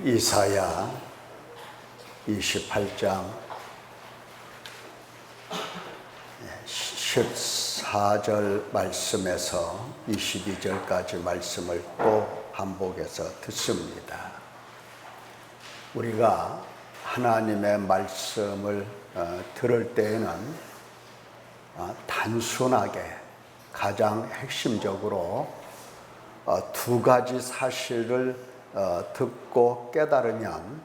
이사야 28장 14절 말씀에서 22절까지 말씀을 또 반복해서 듣습니다. 우리가 하나님의 말씀을 들을 때에는 단순하게 가장 핵심적으로 두 가지 사실을 듣고 깨달으면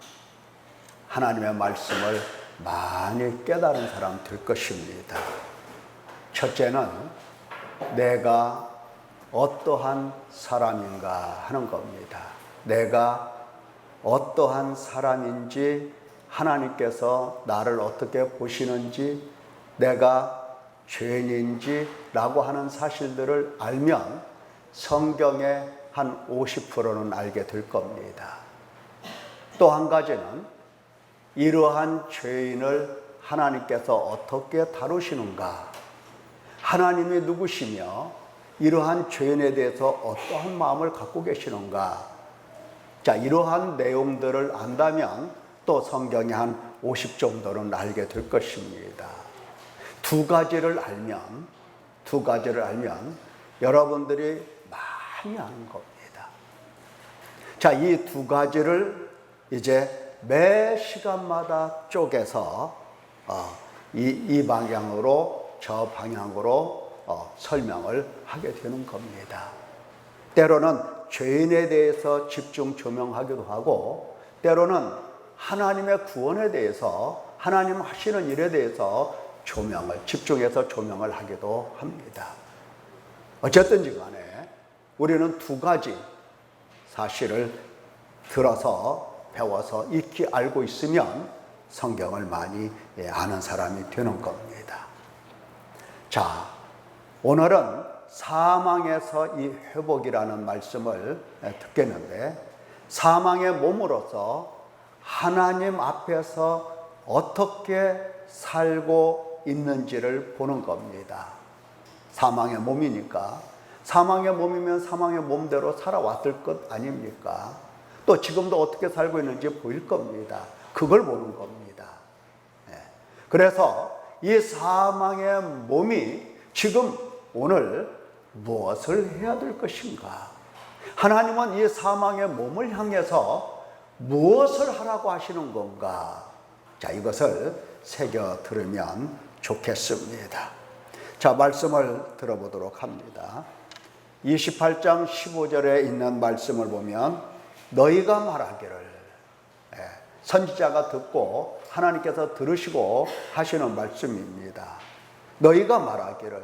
하나님의 말씀을 많이 깨달은 사람 될 것입니다. 첫째는 내가 어떠한 사람인가 하는 겁니다. 내가 어떠한 사람인지, 하나님께서 나를 어떻게 보시는지, 내가 죄인인지 라고 하는 사실들을 알면 성경의 한 50%는 알게 될 겁니다. 또 한 가지는 이러한 죄인을 하나님께서 어떻게 다루시는가, 하나님이 누구시며 이러한 죄인에 대해서 어떠한 마음을 갖고 계시는가. 자, 이러한 내용들을 안다면 또 성경의 한 50 정도는 알게 될 것입니다. 두 가지를 알면 여러분들이 많이 아는 겁니다. 자, 이 두 가지를 이제 매 시간마다 쪼개서 이 방향으로 저 방향으로 설명을 하게 되는 겁니다. 때로는 죄인에 대해서 집중 조명하기도 하고, 때로는 하나님의 구원에 대해서, 하나님 하시는 일에 대해서 집중해서 조명을 하기도 합니다. 어쨌든지 간에 우리는 두 가지 사실을 들어서 배워서 익히 알고 있으면 성경을 많이 아는 사람이 되는 겁니다. 자, 오늘은 사망에서 이 회복이라는 말씀을 듣겠는데, 사망의 몸으로서 하나님 앞에서 어떻게 살고 있는지를 보는 겁니다. 사망의 몸이니까, 사망의 몸이면 사망의 몸대로 살아왔을 것 아닙니까? 또 지금도 어떻게 살고 있는지 보일 겁니다. 그걸 보는 겁니다. 그래서 이 사망의 몸이 지금 오늘 무엇을 해야 될 것인가? 하나님은 이 사망의 몸을 향해서 무엇을 하라고 하시는 건가? 자, 이것을 새겨 들으면 좋겠습니다. 자, 말씀을 들어보도록 합니다. 28장 15절에 있는 말씀을 보면 너희가 말하기를, 선지자가 듣고 하나님께서 들으시고 하시는 말씀입니다. 너희가 말하기를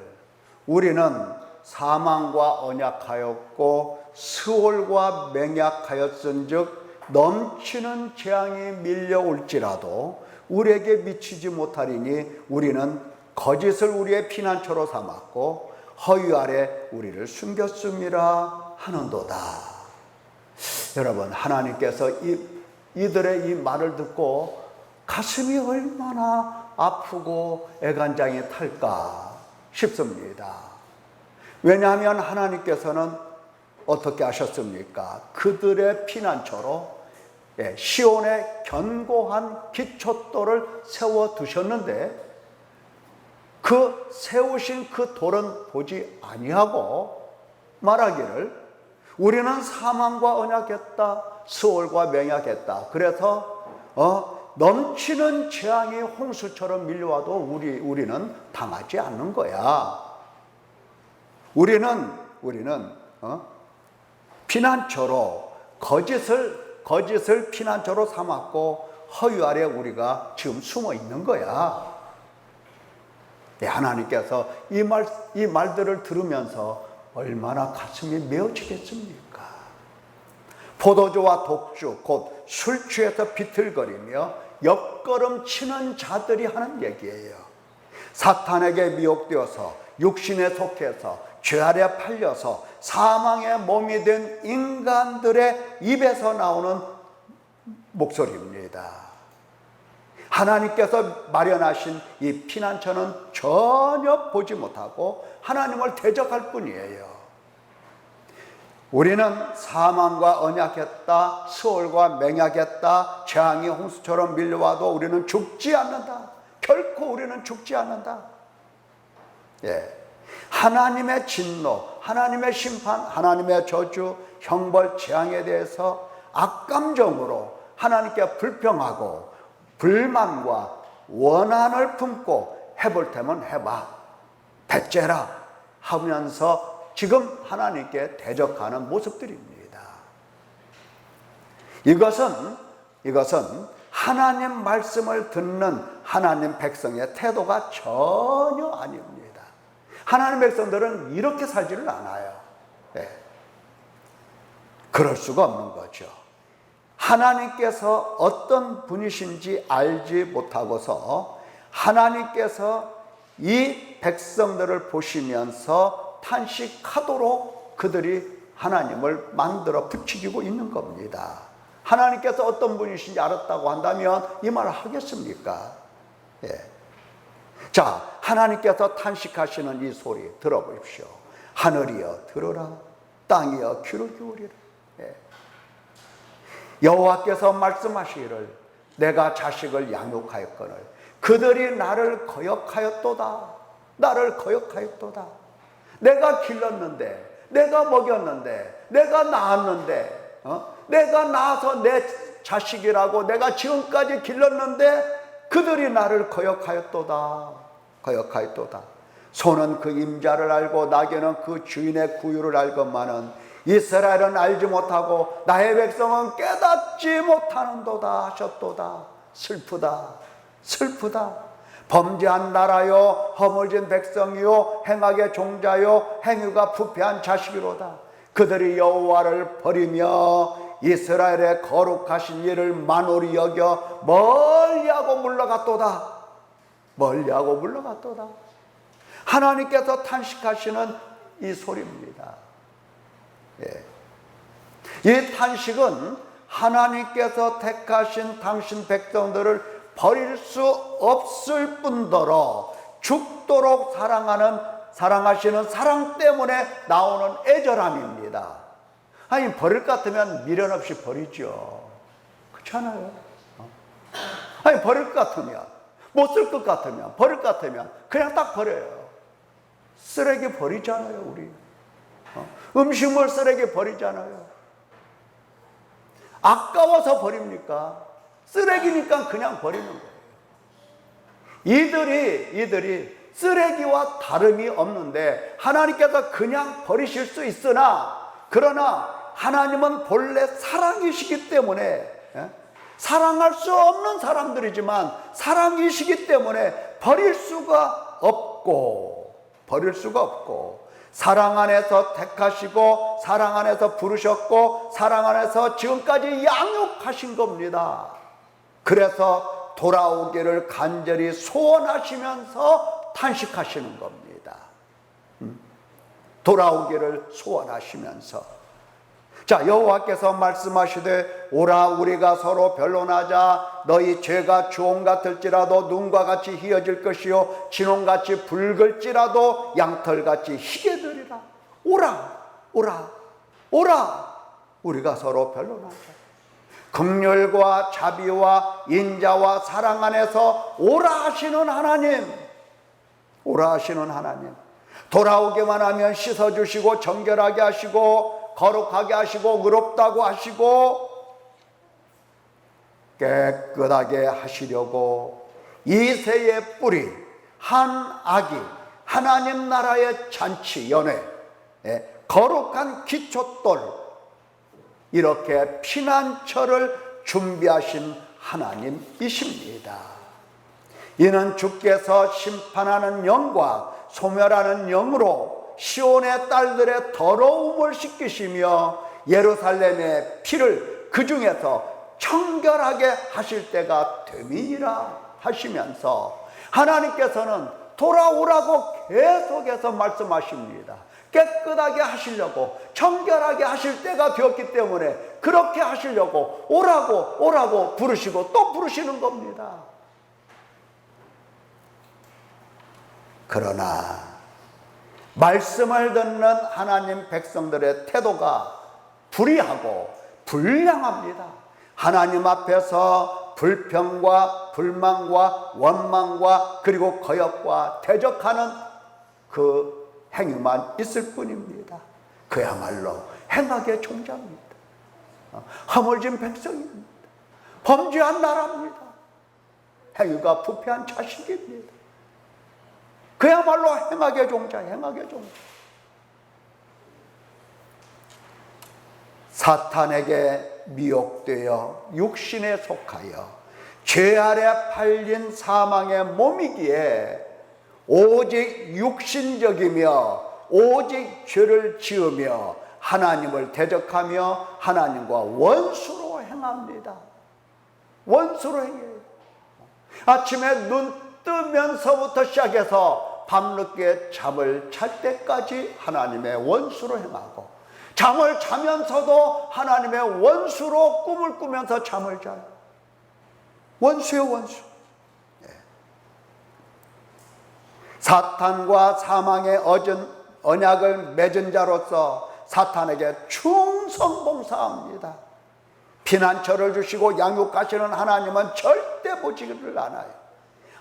우리는 사망과 언약하였고 스올과 맹약하였은즉 넘치는 재앙이 밀려올지라도 우리에게 미치지 못하리니 우리는 거짓을 우리의 피난처로 삼았고 허위 아래 우리를 숨겼음이라 하는도다. 여러분, 하나님께서 이들의 이 말을 듣고 가슴이 얼마나 아프고 애간장이 탈까 싶습니다. 왜냐하면 하나님께서는 어떻게 하셨습니까? 그들의 피난처로 시온의 견고한 기초돌을 세워두셨는데, 그 세우신 그 돌은 보지 아니하고 말하기를 우리는 사망과 언약했다, 스올과 맹약했다. 그래서 넘치는 재앙이 홍수처럼 밀려와도 우리는 당하지 않는 거야. 우리는 피난처로 거짓을 피난처로 삼았고 허위 아래 우리가 지금 숨어 있는 거야. 하나님께서 이 말들을 들으면서 얼마나 가슴이 메어지겠습니까? 포도주와 독주, 곧 술 취해서 비틀거리며 옆걸음 치는 자들이 하는 얘기예요. 사탄에게 미혹되어서 육신에 속해서 죄 아래 팔려서 사망의 몸이 된 인간들의 입에서 나오는 목소리입니다. 하나님께서 마련하신 이 피난처는 전혀 보지 못하고 하나님을 대적할 뿐이에요. 우리는 사망과 언약했다, 수월과 맹약했다, 재앙이 홍수처럼 밀려와도 우리는 죽지 않는다. 결코 우리는 죽지 않는다. 예. 하나님의 진노, 하나님의 심판, 하나님의 저주, 형벌, 재앙에 대해서 악감정으로 하나님께 불평하고 불만과 원한을 품고 해볼 테면 해봐, 배째라 하면서 지금 하나님께 대적하는 모습들입니다. 이것은 하나님 말씀을 듣는 하나님 백성의 태도가 전혀 아닙니다. 하나님 백성들은 이렇게 살지를 않아요. 네. 그럴 수가 없는 거죠. 하나님께서 어떤 분이신지 알지 못하고서 하나님께서 이 백성들을 보시면서 탄식하도록 그들이 하나님을 만들어 부추기고 있는 겁니다. 하나님께서 어떤 분이신지 알았다고 한다면 이 말을 하겠습니까? 예. 자, 하나님께서 탄식하시는 이 소리 들어보십시오. 하늘이여 들으라, 땅이여 귀를 기울이라. 예. 여호와께서 말씀하시기를 내가 자식을 양육하였거늘 그들이 나를 거역하였도다. 나를 거역하였도다. 내가 길렀는데, 내가 먹였는데, 내가 낳았는데, 내가 낳아서 내 자식이라고 내가 지금까지 길렀는데 그들이 나를 거역하였도다. 거역하였도다. 소는 그 임자를 알고 나귀는 그 주인의 구유를 알건만은 이스라엘은 알지 못하고 나의 백성은 깨닫지 못하는도다 하셨도다. 슬프다, 슬프다. 범죄한 나라요, 허물진 백성이요, 행악의 종자요, 행위가 부패한 자식이로다. 그들이 여호와를 버리며 이스라엘의 거룩하신 일을 만홀히 여겨 멀리하고 물러갔도다. 멀리하고 물러갔도다. 하나님께서 탄식하시는 이 소리입니다. 예. 이 탄식은 하나님께서 택하신 당신 백성들을 버릴 수 없을 뿐더러 죽도록 사랑하시는 사랑 때문에 나오는 애절함입니다. 아니, 버릴 것 같으면 미련 없이 버리죠. 그렇잖아요. 아니, 버릴 것 같으면, 못 쓸 것 같으면, 버릴 것 같으면 그냥 딱 버려요. 쓰레기 버리잖아요, 우리. 음식물 쓰레기 버리잖아요. 아까워서 버립니까? 쓰레기니까 그냥 버리는 거예요. 이들이 쓰레기와 다름이 없는데 하나님께서 그냥 버리실 수 있으나, 그러나 하나님은 본래 사랑이시기 때문에, 사랑할 수 없는 사람들이지만 사랑이시기 때문에 버릴 수가 없고, 사랑 안에서 택하시고 사랑 안에서 부르셨고 사랑 안에서 지금까지 양육하신 겁니다. 그래서 돌아오기를 간절히 소원하시면서 탄식하시는 겁니다. 돌아오기를 소원하시면서. 자, 여호와께서 말씀하시되 오라 우리가 서로 변론하자. 너희 죄가 주홍 같을지라도 눈과 같이 희어질 것이요 진홍같이 붉을지라도 양털같이 희게 되리라. 오라 우리가 서로 변론하자. 긍휼과 자비와 인자와 사랑 안에서 오라 하시는 하나님, 돌아오기만 하면 씻어주시고 정결하게 하시고 거룩하게 하시고 의롭다고 하시고 깨끗하게 하시려고 이새의 뿌리 한 아기, 하나님 나라의 잔치 연회, 거룩한 기초돌, 이렇게 피난처를 준비하신 하나님이십니다. 이는 주께서 심판하는 영과 소멸하는 영으로 시온의 딸들의 더러움을 씻기시며 예루살렘의 피를 그 중에서 청결하게 하실 때가 됨이니라 하시면서 하나님께서는 돌아오라고 계속해서 말씀하십니다. 깨끗하게 하시려고, 청결하게 하실 때가 되었기 때문에 그렇게 하시려고 오라고 부르시고 또 부르시는 겁니다. 그러나 말씀을 듣는 하나님 백성들의 태도가 불의하고 불량합니다. 하나님 앞에서 불평과 불만과 원망과 그리고 거역과 대적하는 그 행위만 있을 뿐입니다. 그야말로 행악의 종자입니다. 허물진 백성입니다. 범죄한 나라입니다. 행위가 부패한 자식입니다. 그야말로 행악의 종자, 행악의 종자. 사탄에게 미혹되어 육신에 속하여 죄 아래 팔린 사망의 몸이기에 오직 육신적이며 오직 죄를 지으며 하나님을 대적하며 하나님과 원수로 행합니다. 원수로 행해요. 아침에 눈 뜨면서부터 시작해서 밤늦게 잠을 잘 때까지 하나님의 원수로 행하고, 잠을 자면서도 하나님의 원수로 꿈을 꾸면서 잠을 자요. 원수요, 원수. 사탄과 사망의 언약을 맺은 자로서 사탄에게 충성봉사합니다. 피난처를 주시고 양육하시는 하나님은 절대 보지를 않아요.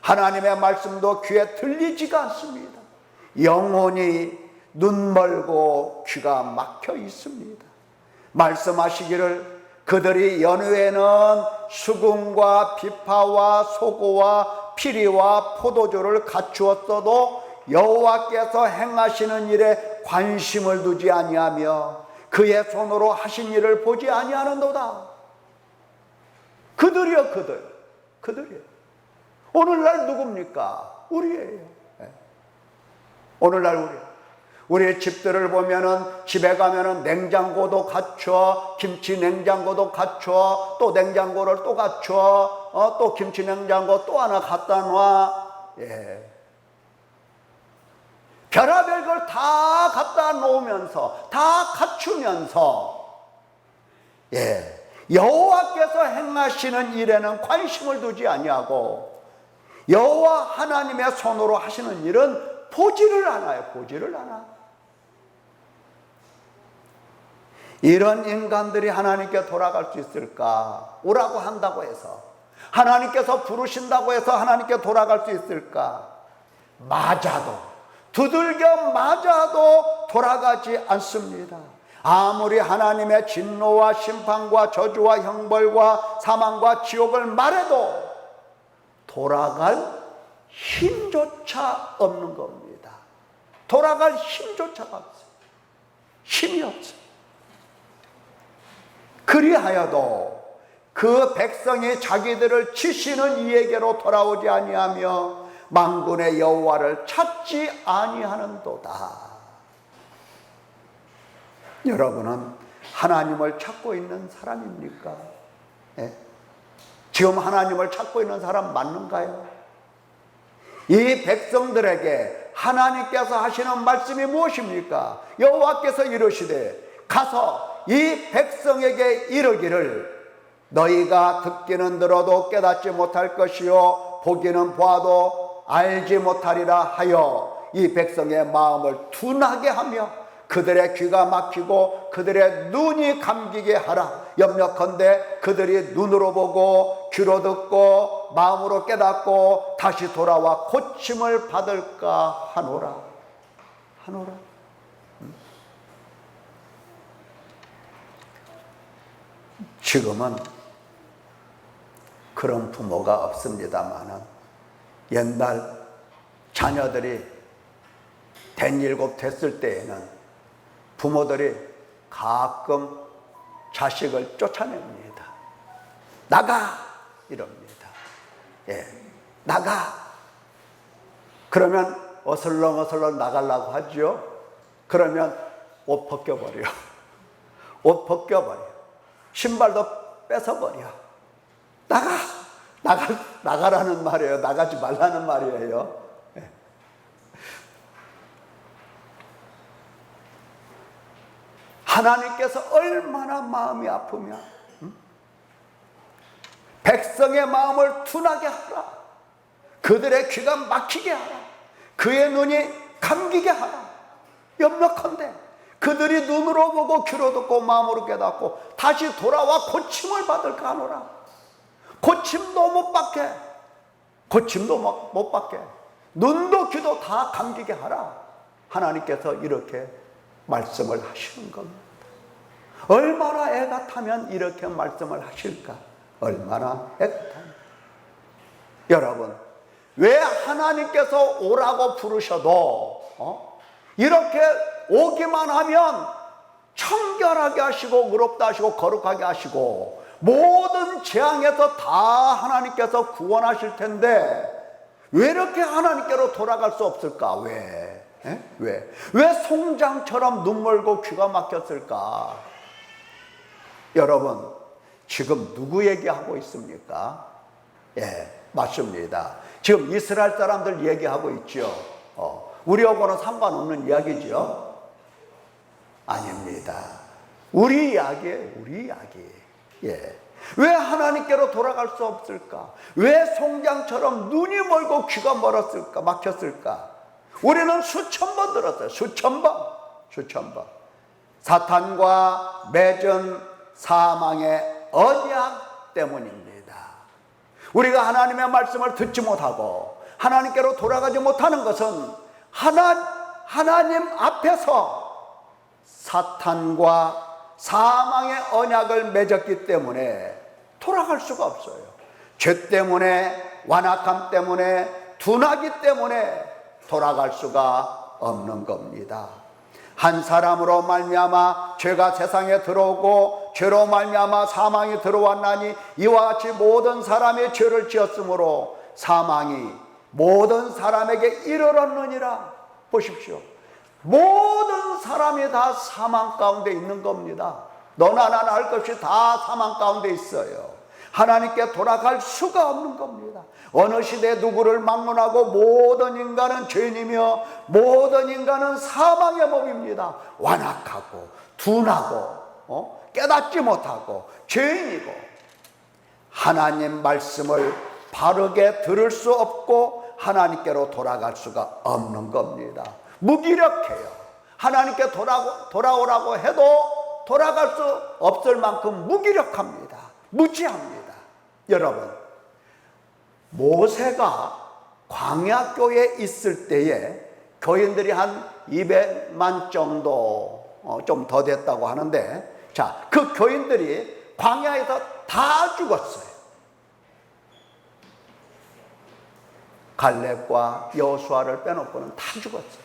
하나님의 말씀도 귀에 들리지가 않습니다. 영혼이 눈 멀고 귀가 막혀 있습니다. 말씀하시기를 그들이 연후에는 수금과 비파와 소고와 피리와 포도주를 갖추었어도 여호와께서 행하시는 일에 관심을 두지 아니하며 그의 손으로 하신 일을 보지 아니하는도다. 그들이요, 그들이요. 오늘날 누굽니까? 우리예요. 오늘날 우리예요. 우리의 집들을 보면은 집에 가면은 냉장고도 갖춰, 김치 냉장고도 갖춰, 또 냉장고를 또 갖춰, 또 김치 냉장고 또 하나 갖다 놔. 별의별 걸 다 갖다 놓으면서, 다 갖추면서, 여호와께서 행하시는 일에는 관심을 두지 아니하고 여호와 하나님의 손으로 하시는 일은 보지를 않아요. 보지를 않아. 이런 인간들이 하나님께 돌아갈 수 있을까? 오라고 한다고 해서, 하나님께서 부르신다고 해서 하나님께 돌아갈 수 있을까? 맞아도, 두들겨 맞아도 돌아가지 않습니다. 아무리 하나님의 진노와 심판과 저주와 형벌과 사망과 지옥을 말해도 돌아갈 힘조차 없는 겁니다. 돌아갈 힘조차가 없어요. 힘이 없어요. 그리하여도 그 백성이 자기들을 치시는 이에게로 돌아오지 아니하며 만군의 여호와를 찾지 아니하는도다. 여러분은 하나님을 찾고 있는 사람입니까? 지금 하나님을 찾고 있는 사람 맞는가요? 이 백성들에게 하나님께서 하시는 말씀이 무엇입니까? 여호와께서 이르시되 가서 이 백성에게 이르기를 너희가 듣기는 들어도 깨닫지 못할 것이요 보기는 보아도 알지 못하리라 하여 이 백성의 마음을 둔하게 하며 그들의 귀가 막히고 그들의 눈이 감기게 하라. 염려컨대 그들이 눈으로 보고 귀로 듣고 마음으로 깨닫고 다시 돌아와 고침을 받을까 하노라. 지금은 그런 부모가 없습니다마는 옛날 자녀들이 댄일곱 됐을 때에는 부모들이 가끔 자식을 쫓아냅니다. 나가! 이럽니다. 나가! 그러면 어슬렁어슬렁 나가려고 하죠. 그러면 옷 벗겨버려. 옷 벗겨버려. 신발도 뺏어버려. 나가라는 말이에요. 나가지 말라는 말이에요. 하나님께서 얼마나 마음이 아프면 백성의 마음을 둔하게 하라. 그들의 귀가 막히게 하라. 그의 눈이 감기게 하라. 염려컨대 그들이 눈으로 보고 귀로 듣고 마음으로 깨닫고 다시 돌아와 고침을 받을까 하노라. 고침도 못 받게, 고침도 못 받게, 눈도 귀도 다 감기게 하라. 하나님께서 이렇게 말씀을 하시는 겁니다. 얼마나 애가 타면 이렇게 말씀을 하실까? 얼마나 애가 타면. 여러분, 왜 하나님께서 오라고 부르셔도 이렇게 오기만 하면 청결하게 하시고 의롭다 하시고 거룩하게 하시고 모든 재앙에서 다 하나님께서 구원하실 텐데 왜 이렇게 하나님께로 돌아갈 수 없을까? 왜? 왜 송장처럼 눈 멀고 귀가 막혔을까? 여러분, 지금 누구 얘기하고 있습니까? 맞습니다. 지금 이스라엘 사람들 얘기하고 있죠. 우리하고는 상관없는 이야기죠. 아닙니다. 우리 이야기예요. 우리 이야기. 왜 하나님께로 돌아갈 수 없을까? 왜 송장처럼 눈이 멀고 귀가 멀었을까? 막혔을까? 우리는 수천 번 들었어요. 수천 번. 사탄과 맺은 사망의 언약 때문입니다. 우리가 하나님의 말씀을 듣지 못하고 하나님께로 돌아가지 못하는 것은 하나님 앞에서 사탄과 사망의 언약을 맺었기 때문에 돌아갈 수가 없어요. 죄 때문에, 완악함 때문에, 둔하기 때문에 돌아갈 수가 없는 겁니다. 한 사람으로 말미암아 죄가 세상에 들어오고 죄로 말미암아 사망이 들어왔나니 이와 같이 모든 사람이 죄를 지었으므로 사망이 모든 사람에게 이르렀느니라. 보십시오. 모든 사람이 다 사망 가운데 있는 겁니다. 너나 나나 할 것이 다 사망 가운데 있어요. 하나님께 돌아갈 수가 없는 겁니다. 어느 시대 누구를 막론하고 모든 인간은 죄인이며 모든 인간은 사망의 몸입니다. 완악하고 둔하고 깨닫지 못하고 죄인이고 하나님 말씀을 바르게 들을 수 없고 하나님께로 돌아갈 수가 없는 겁니다. 무기력해요. 하나님께 돌아오라고 해도 돌아갈 수 없을 만큼 무기력합니다. 무지합니다. 여러분, 모세가 광야교에 있을 때에 교인들이 한 200만 정도 좀 더 됐다고 하는데, 자, 그 교인들이 광야에서 다 죽었어요. 갈렙과 여호수아를 빼놓고는 다 죽었어요.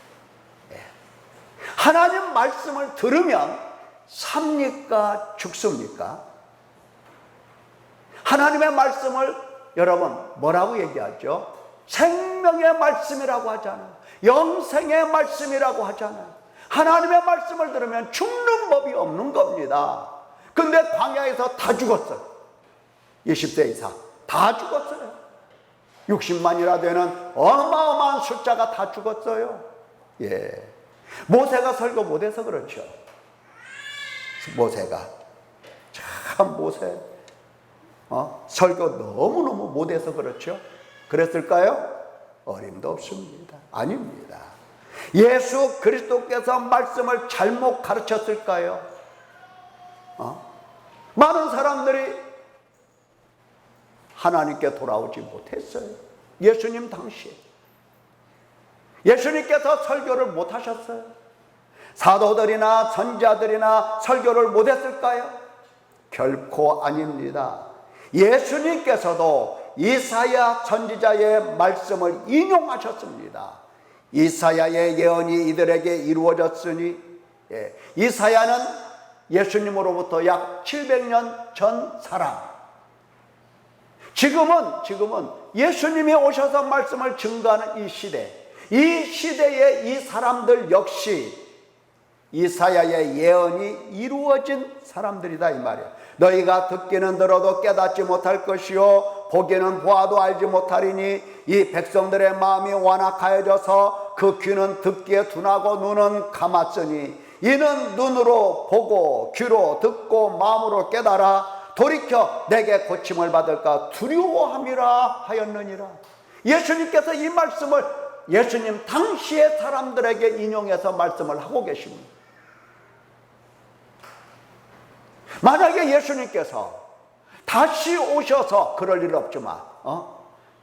하나님 말씀을 들으면 삽니까? 죽습니까? 하나님의 말씀을 여러분 뭐라고 얘기하죠? 생명의 말씀이라고 하잖아요. 영생의 말씀이라고 하잖아요. 하나님의 말씀을 들으면 죽는 법이 없는 겁니다. 근데 광야에서 다 죽었어요. 20세 이상 다 죽었어요. 60만이나 되는 어마어마한 숫자가 다 죽었어요. 모세가 설교 못해서 그렇죠. 모세가 참 설교 너무너무 못해서 그렇죠. 그랬을까요? 어림도 없습니다. 아닙니다. 예수 그리스도께서 말씀을 잘못 가르쳤을까요? 많은 사람들이 하나님께 돌아오지 못했어요. 예수님 당시에 예수님께서 설교를 못하셨어요. 사도들이나 선지자들이나 설교를 못했을까요? 결코 아닙니다. 예수님께서도 이사야 선지자의 말씀을 인용하셨습니다. 이사야의 예언이 이들에게 이루어졌으니, 이사야는 예수님으로부터 약 700년 전 사람. 지금은 예수님이 오셔서 말씀을 증거하는 이 시대, 이 시대에 이 사람들 역시 이사야의 예언이 이루어진 사람들이다 이 말이에요. 너희가 듣기는 들어도 깨닫지 못할 것이요 보기는 보아도 알지 못하리니 이 백성들의 마음이 완악하여져서 그 귀는 듣기에 둔하고 눈은 감았으니 이는 눈으로 보고 귀로 듣고 마음으로 깨달아 돌이켜 내게 고침을 받을까 두려워함이라 하였느니라. 예수님께서 이 말씀을 예수님 당시의 사람들에게 인용해서 말씀을 하고 계십니다. 만약에 예수님께서 다시 오셔서, 그럴 일 없지만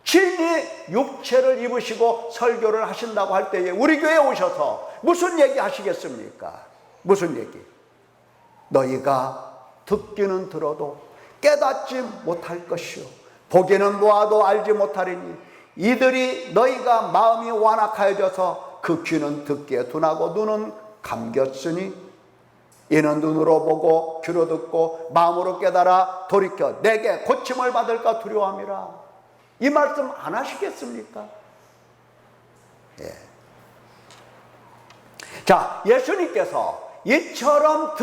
친히 육체를 입으시고 설교를 하신다고 할 때에 우리 교회에 오셔서 무슨 얘기 하시겠습니까? 무슨 얘기? 너희가 듣기는 들어도 깨닫지 못할 것이요, 보기는 보아도 알지 못하리니 이들이 너희가 마음이 완악하여져서 그 귀는 듣기에 둔하고 눈은 감겼으니 이는 눈으로 보고 귀로 듣고 마음으로 깨달아 돌이켜 내게 고침을 받을까 두려워함이라. 이 말씀 안 하시겠습니까? 예. 자, 예수님께서 이처럼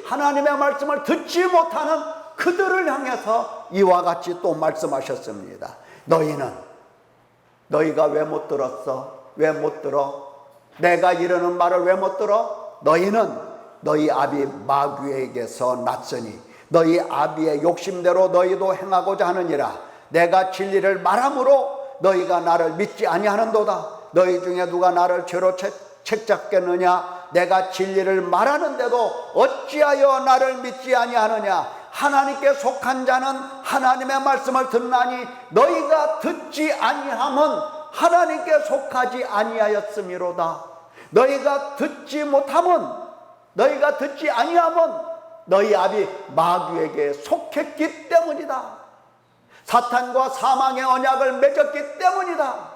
하나님의 말씀을 듣지 못하는 그들을 향해서 이와 같이 또 말씀하셨습니다. 너희가 왜 못 들었어? 왜 못 들어? 내가 이르는 말을 왜 못 들어? 너희는 너희 아비 마귀에게서 났으니 너희 아비의 욕심대로 너희도 행하고자 하느니라. 내가 진리를 말함으로 너희가 나를 믿지 아니하는도다. 너희 중에 누가 나를 죄로 책잡겠느냐? 내가 진리를 말하는데도 어찌하여 나를 믿지 아니하느냐? 하나님께 속한 자는 하나님의 말씀을 듣나니 너희가 듣지 아니함은 하나님께 속하지 아니하였음이로다. 너희가 듣지 아니함은 너희 아비 마귀에게 속했기 때문이다. 사탄과 사망의 언약을 맺었기 때문이다.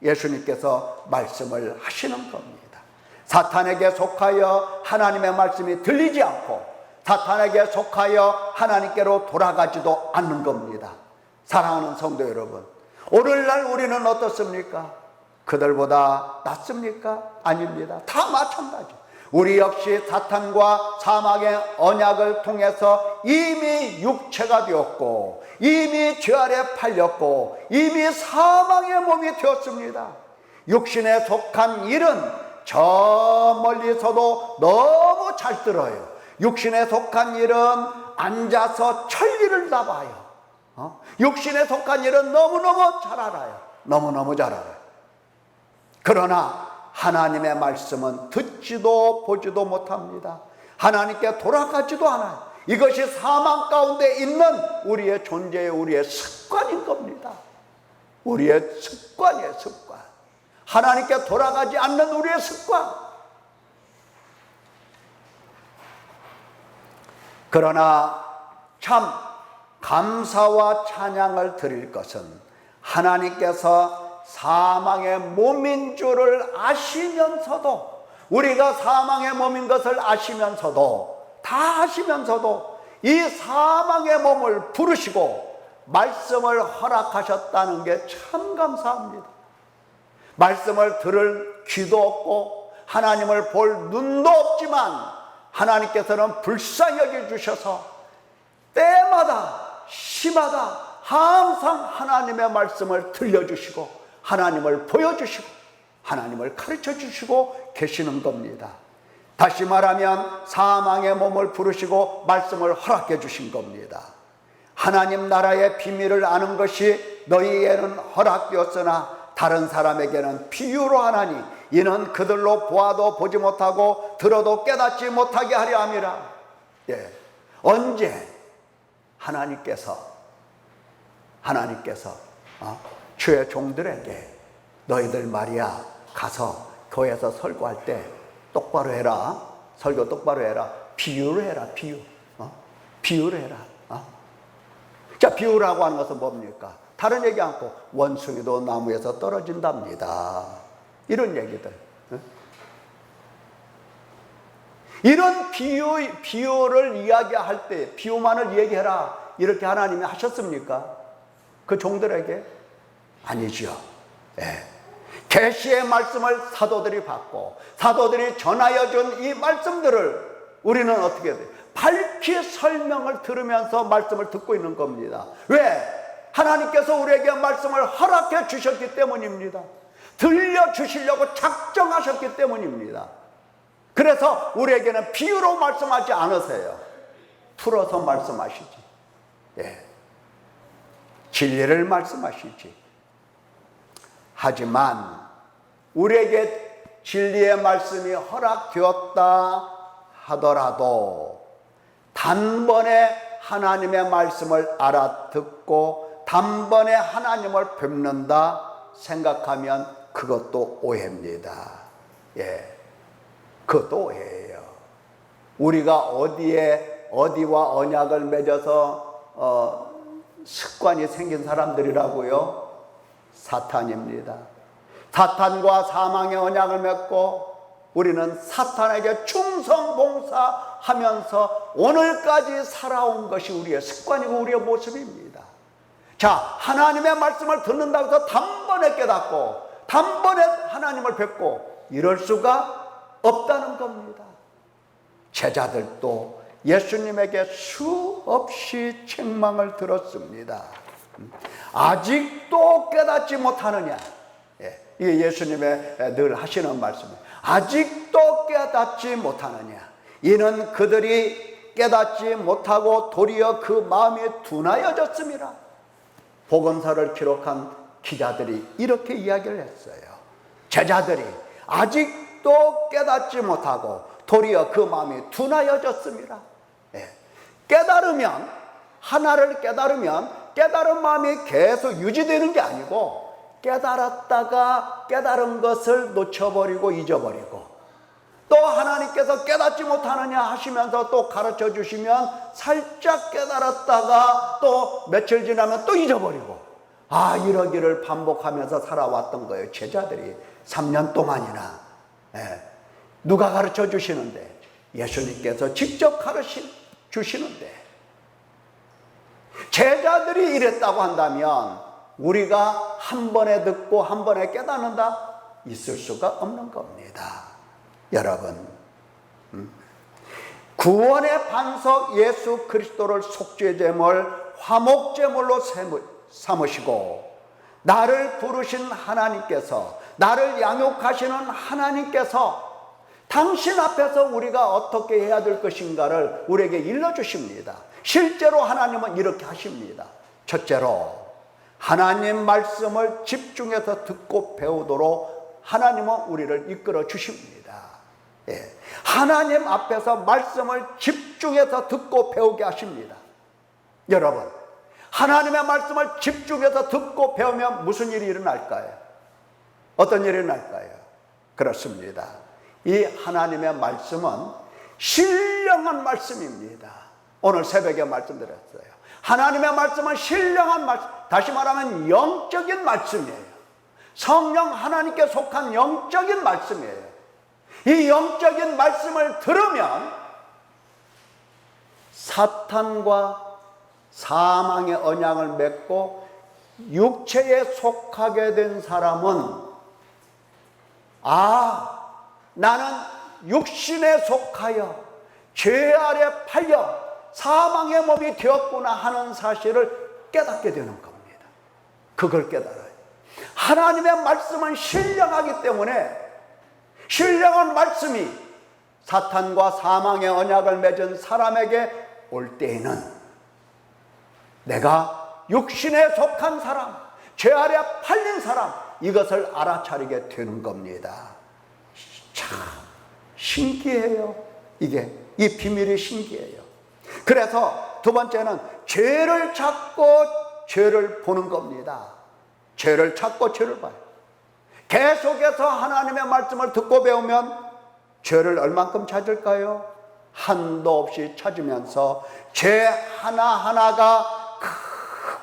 예수님께서 말씀을 하시는 겁니다. 사탄에게 속하여 하나님의 말씀이 들리지 않고 사탄에게 속하여 하나님께로 돌아가지도 않는 겁니다. 사랑하는 성도 여러분, 오늘날 우리는 어떻습니까? 그들보다 낫습니까? 아닙니다. 다 마찬가지. 우리 역시 사탄과 사망의 언약을 통해서 이미 육체가 되었고 이미 죄 아래 팔렸고 이미 사망의 몸이 되었습니다. 육신에 속한 일은 저 멀리서도 너무 잘 들어요. 육신에 속한 일은 앉아서 천리를 다 봐요. 육신에 속한 일은 너무너무 잘 알아요. 너무너무 잘 알아요. 그러나 하나님의 말씀은 듣지도 보지도 못합니다. 하나님께 돌아가지도 않아요. 이것이 사망 가운데 있는 우리의 존재의 우리의 습관인 겁니다. 우리의 습관이에요, 습관. 하나님께 돌아가지 않는 우리의 습관. 그러나 참 감사와 찬양을 드릴 것은 하나님께서 사망의 몸인 줄을 아시면서도, 우리가 사망의 몸인 것을 아시면서도, 다 아시면서도 이 사망의 몸을 부르시고 말씀을 허락하셨다는 게 참 감사합니다. 말씀을 들을 귀도 없고 하나님을 볼 눈도 없지만 하나님께서는 불쌍히 여겨주셔서 때마다 시마다 항상 하나님의 말씀을 들려주시고 하나님을 보여주시고 하나님을 가르쳐주시고 계시는 겁니다. 다시 말하면 사망의 몸을 부르시고 말씀을 허락해 주신 겁니다. 하나님 나라의 비밀을 아는 것이 너희에게는 허락되었으나 다른 사람에게는 비유로 하나니 이는 그들로 보아도 보지 못하고 들어도 깨닫지 못하게 하려 함이라. 예. 언제 하나님께서 주의 종들에게 너희들 말이야 가서 교회에서 설교할 때 똑바로 해라, 설교 똑바로 해라, 비유를 해라, 비유를 해라. 자, 비유라고 하는 것은 뭡니까? 다른 얘기 않고 원숭이도 나무에서 떨어진답니다. 이런 얘기들. 이런 비유를 이야기할 때 비유만을 얘기해라 이렇게 하나님이 하셨습니까? 그 종들에게? 아니죠. 예. 계시의 말씀을 사도들이 받고 사도들이 전하여 준 이 말씀들을 우리는 어떻게 해야 돼요? 밝히 설명을 들으면서 말씀을 듣고 있는 겁니다. 왜? 하나님께서 우리에게 말씀을 허락해 주셨기 때문입니다. 들려주시려고 작정하셨기 때문입니다. 그래서 우리에게는 비유로 말씀하지 않으세요. 풀어서 말씀하시지. 예. 진리를 말씀하시지. 하지만 우리에게 진리의 말씀이 허락되었다 하더라도 단번에 하나님의 말씀을 알아듣고 단번에 하나님을 뵙는다 생각하면 그것도 오해입니다. 예, 그것도 오해예요. 우리가 어디와 언약을 맺어서 습관이 생긴 사람들이라고요? 사탄입니다. 사탄과 사망의 언약을 맺고 우리는 사탄에게 충성봉사하면서 오늘까지 살아온 것이 우리의 습관이고 우리의 모습입니다. 자, 하나님의 말씀을 듣는다고 해서 단번에 깨닫고 단번에 하나님을 뵙고 이럴 수가 없다는 겁니다. 제자들도 예수님에게 수없이 책망을 들었습니다. 아직도 깨닫지 못하느냐? 이게 예수님의 늘 하시는 말씀이에요. 아직도 깨닫지 못하느냐? 이는 그들이 깨닫지 못하고 도리어 그 마음이 둔하여졌습니다. 복음서를 기록한 기자들이 이렇게 이야기를 했어요. 제자들이 아직도 깨닫지 못하고 도리어 그 마음이 둔하여졌습니다. 깨달으면, 하나를 깨달으면 깨달은 마음이 계속 유지되는 게 아니고 깨달았다가 깨달은 것을 놓쳐버리고 잊어버리고 또 하나님께서 깨닫지 못하느냐 하시면서 또 가르쳐 주시면 살짝 깨달았다가 또 며칠 지나면 또 잊어버리고 이러기를 반복하면서 살아왔던 거예요. 제자들이 3년 동안이나. 누가 가르쳐 주시는데? 예수님께서 직접 가르쳐 주시는데 제자들이 이랬다고 한다면 우리가 한 번에 듣고 한 번에 깨닫는다? 있을 수가 없는 겁니다. 여러분, 구원의 반석 예수 그리스도를 속죄제물, 화목제물로 삼으시고 나를 부르신 하나님께서, 나를 양육하시는 하나님께서 당신 앞에서 우리가 어떻게 해야 될 것인가를 우리에게 일러주십니다. 실제로 하나님은 이렇게 하십니다. 첫째로 하나님 말씀을 집중해서 듣고 배우도록 하나님은 우리를 이끌어 주십니다. 하나님 앞에서 말씀을 집중해서 듣고 배우게 하십니다. 여러분, 하나님의 말씀을 집중해서 듣고 배우면 무슨 일이 일어날까요? 어떤 일이 일어날까요? 그렇습니다. 이 하나님의 말씀은 신령한 말씀입니다. 오늘 새벽에 말씀드렸어요. 하나님의 말씀은 신령한 말씀, 다시 말하면 영적인 말씀이에요. 성령 하나님께 속한 영적인 말씀이에요. 이 영적인 말씀을 들으면 사탄과 사망의 언약을 맺고 육체에 속하게 된 사람은 나는 육신에 속하여 죄 아래 팔려 사망의 몸이 되었구나 하는 사실을 깨닫게 되는 겁니다. 그걸 깨달아요. 하나님의 말씀은 신령하기 때문에 신령한 말씀이 사탄과 사망의 언약을 맺은 사람에게 올 때에는 내가 육신에 속한 사람, 죄 아래 팔린 사람, 이것을 알아차리게 되는 겁니다. 참 신기해요. 이 비밀이 신기해요. 그래서 두 번째는 죄를 찾고 죄를 보는 겁니다. 죄를 찾고 죄를 봐요. 계속해서 하나님의 말씀을 듣고 배우면 죄를 얼만큼 찾을까요? 한도 없이 찾으면서 죄 하나하나가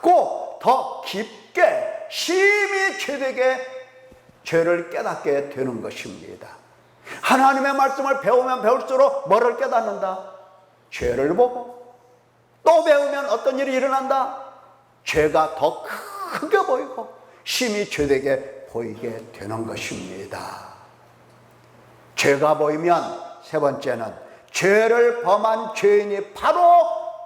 크고 더 깊게 심히 죄되게 죄를 깨닫게 되는 것입니다. 하나님의 말씀을 배우면 배울수록 뭐를 깨닫는다? 죄를 보고 또 배우면 어떤 일이 일어난다? 죄가 더 크게 보이고 심히 죄되게 보이게 되는 것입니다. 죄가 보이면 세 번째는 죄를 범한 죄인이 바로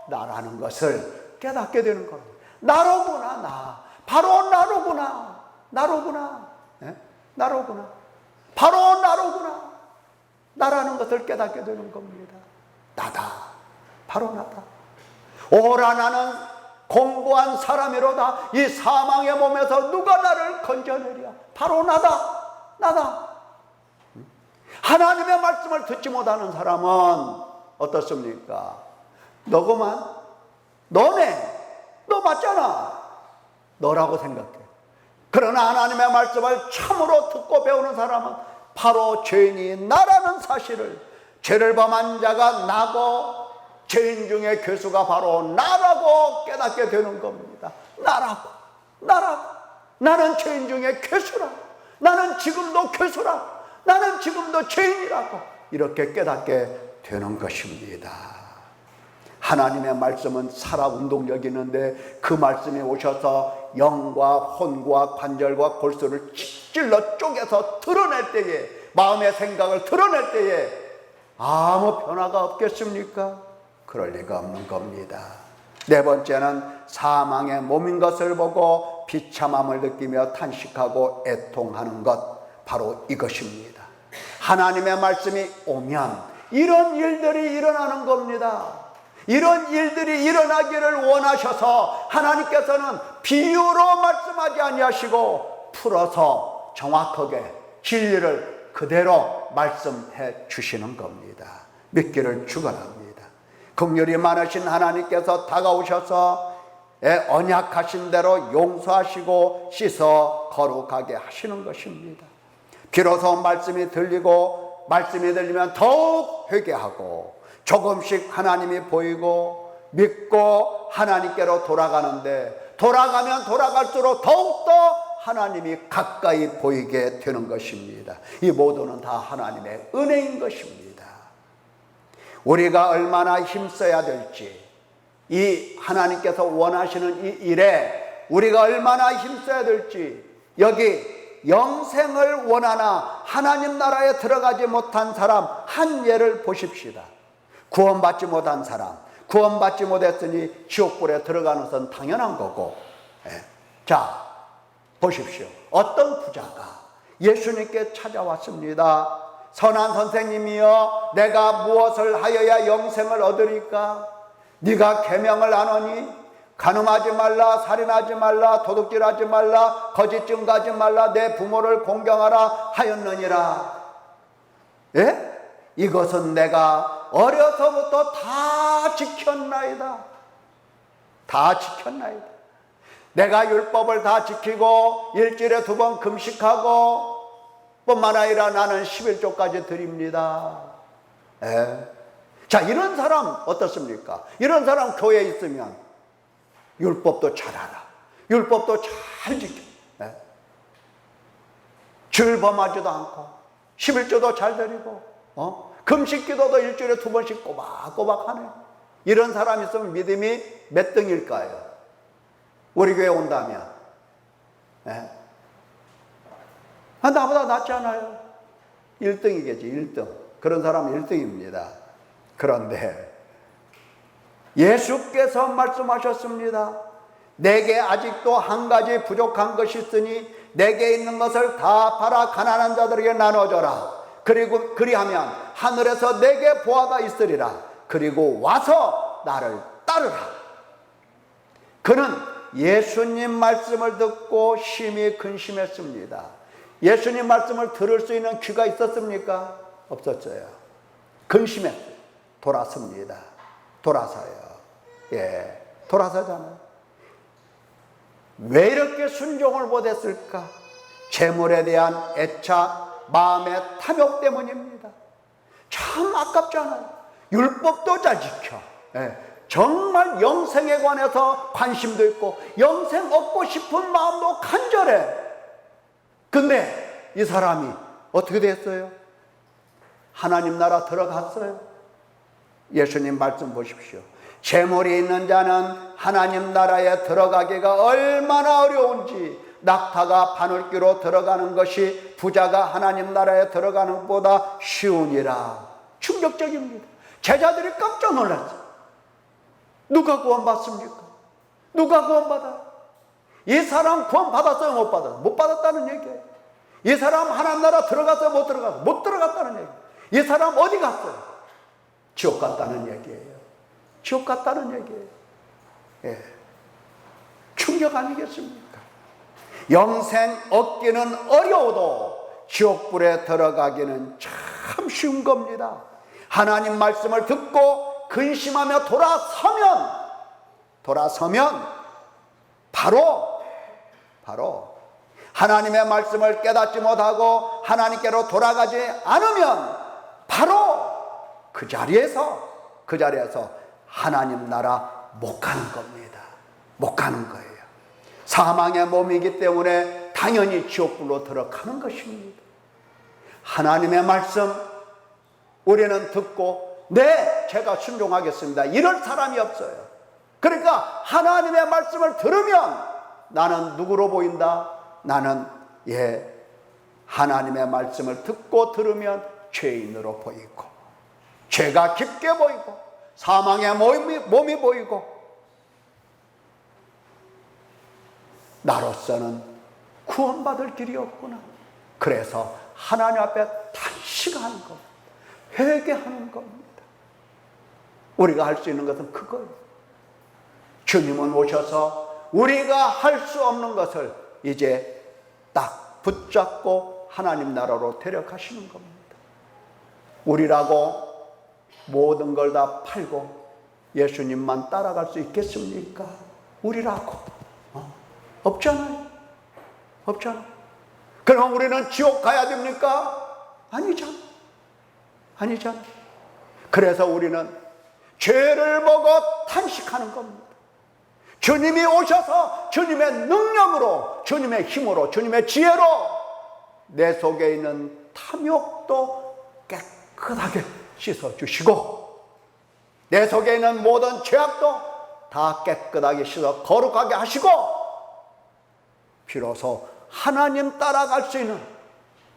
나라는 것을 깨닫게 되는 겁니다. 나로구나, 나. 바로 나로구나. 나로구나. 나로구나. 바로 나로구나. 나라는 것을 깨닫게 되는 겁니다. 나다. 바로 나다. 오라 나는 공고한 사람이로다. 이 사망의 몸에서 누가 나를 건져내랴. 바로 나다. 나다. 하나님의 말씀을 듣지 못하는 사람은 어떻습니까? 너구만. 너네. 너 맞잖아. 너라고 생각해. 그러나 하나님의 말씀을 참으로 듣고 배우는 사람은 바로 죄인이 나라는 사실을, 죄를 범한 자가 나고 죄인 중에 괴수가 바로 나라고 깨닫게 되는 겁니다. 나라고. 나는 죄인 중에 괴수라. 나는 지금도 괴수라. 나는 지금도 죄인이라고 이렇게 깨닫게 되는 것입니다. 하나님의 말씀은 살아 운동력이 있는데 그 말씀이 오셔서 영과 혼과 관절과 골수를 찔러 쪼개서 드러낼 때에, 마음의 생각을 드러낼 때에 아무 변화가 없겠습니까? 그럴 리가 없는 겁니다. 네 번째는 사망의 몸인 것을 보고 비참함을 느끼며 탄식하고 애통하는 것, 바로 이것입니다. 하나님의 말씀이 오면 이런 일들이 일어나는 겁니다. 이런 일들이 일어나기를 원하셔서 하나님께서는 비유로 말씀하지 아니하시고 풀어서 정확하게 진리를 그대로 말씀해 주시는 겁니다. 믿기를 축원합니다. 긍휼이 많으신 하나님께서 다가오셔서 언약하신 대로 용서하시고 씻어 거룩하게 하시는 것입니다. 비로소 말씀이 들리고, 말씀이 들리면 더욱 회개하고, 조금씩 하나님이 보이고 믿고 하나님께로 돌아가는데, 돌아가면 돌아갈수록 더욱더 하나님이 가까이 보이게 되는 것입니다. 이 모두는 다 하나님의 은혜인 것입니다. 우리가 얼마나 힘써야 될지, 이 하나님께서 원하시는 이 일에 우리가 얼마나 힘써야 될지, 여기 영생을 원하나 하나님 나라에 들어가지 못한 사람 한 예를 보십시다. 구원받지 못한 사람, 구원받지 못했으니 지옥불에 들어가는 것은 당연한 거고. 자, 보십시오. 어떤 부자가 예수님께 찾아왔습니다. 선한 선생님이여, 내가 무엇을 하여야 영생을 얻으리까? 네가 계명을 안 하니? 간음하지 말라, 살인하지 말라, 도둑질하지 말라, 거짓 증거하지 말라, 내 부모를 공경하라 하였느니라. 예? 이것은 내가 어려서부터 다 지켰나이다. 다 지켰나이다. 내가 율법을 다 지키고 일주일에 2번 금식하고 뿐만 아니라 나는 11조까지 드립니다. 예. 자, 이런 사람 어떻습니까? 이런 사람 교회에 있으면 율법도 잘 알아. 율법도 잘 지켜. 예. 죄를 범하지도 않고 11조도 잘 드리고 금식 기도도 일주일에 2번씩 꼬박꼬박 하네. 이런 사람 있으면 믿음이 몇 등일까요? 우리 교회 온다면 나보다 낫지 않아요? 1등이겠지. 1등. 그런 사람은 1등입니다. 그런데 예수께서 말씀하셨습니다. 내게 아직도 한 가지 부족한 것이 있으니 내게 있는 것을 다 팔아 가난한 자들에게 나눠줘라. 그리고 그리하면 하늘에서 내게 보화가 있으리라. 그리고 와서 나를 따르라. 그는 예수님 말씀을 듣고 심히 근심했습니다. 예수님 말씀을 들을 수 있는 귀가 있었습니까? 없었어요. 근심했어요. 돌았습니다. 돌아서요. 예, 돌아서잖아요. 왜 이렇게 순종을 못했을까? 재물에 대한 애착, 마음의 탐욕 때문입니다. 참 아깝잖아요. 율법도 잘 지켜. 예, 정말 영생에 관해서 관심도 있고 영생 얻고 싶은 마음도 간절해. 근데 이 사람이 어떻게 됐어요? 하나님 나라 들어갔어요. 예수님 말씀 보십시오. 재물이 있는 자는 하나님 나라에 들어가기가 얼마나 어려운지, 낙타가 바늘귀로 들어가는 것이 부자가 하나님 나라에 들어가는 것보다 쉬우니라. 충격적입니다. 제자들이 깜짝 놀랐어요. 누가 구원받습니까? 누가 구원받아? 이 사람 구원받았어요? 못 받았어요? 못 받았다는 얘기예요. 이 사람 하나님 나라 들어갔어요? 못 들어갔어요? 못 들어갔다는 얘기예요. 이 사람 어디 갔어요? 지옥 갔다는 얘기예요. 지옥 갔다는 얘기예요. 예. 충격 아니겠습니까? 영생 얻기는 어려워도 지옥불에 들어가기는 참 쉬운 겁니다. 하나님 말씀을 듣고 근심하며 돌아서면 바로 하나님의 말씀을 깨닫지 못하고 하나님께로 돌아가지 않으면 바로 그 자리에서 하나님 나라 못 가는 겁니다. 못 가는 거예요. 사망의 몸이기 때문에 당연히 지옥불로 들어가는 것입니다. 하나님의 말씀 우리는 듣고 네, 제가 순종하겠습니다, 이럴 사람이 없어요. 그러니까 하나님의 말씀을 들으면 나는 누구로 보인다? 나는 하나님의 말씀을 듣고 들으면 죄인으로 보이고, 죄가 깊게 보이고, 사망의 몸이 보이고, 나로서는 구원받을 길이 없구나. 그래서 하나님 앞에 탄식하는 겁니다. 회개하는 겁니다. 우리가 할 수 있는 것은 그거예요. 주님은 오셔서 우리가 할 수 없는 것을 이제 딱 붙잡고 하나님 나라로 데려가시는 겁니다. 우리라고 모든 걸 다 팔고 예수님만 따라갈 수 있겠습니까? 우리라고 없잖아요. 그럼 우리는 지옥 가야 됩니까? 아니잖아. 그래서 우리는 죄를 보고 탄식하는 겁니다. 주님이 오셔서 주님의 능력으로, 주님의 힘으로, 주님의 지혜로 내 속에 있는 탐욕도 깨끗하게 씻어주시고, 내 속에 있는 모든 죄악도 다 깨끗하게 씻어 거룩하게 하시고, 비로소 하나님 따라갈 수 있는,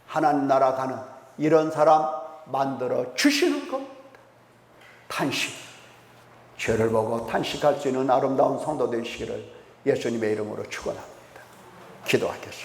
하나님 나라 가는 이런 사람 만들어 주시는 겁니다. 탄식, 죄를 보고 탄식할 수 있는 아름다운 성도 되시기를 예수님의 이름으로 축원합니다. 기도하겠습니다.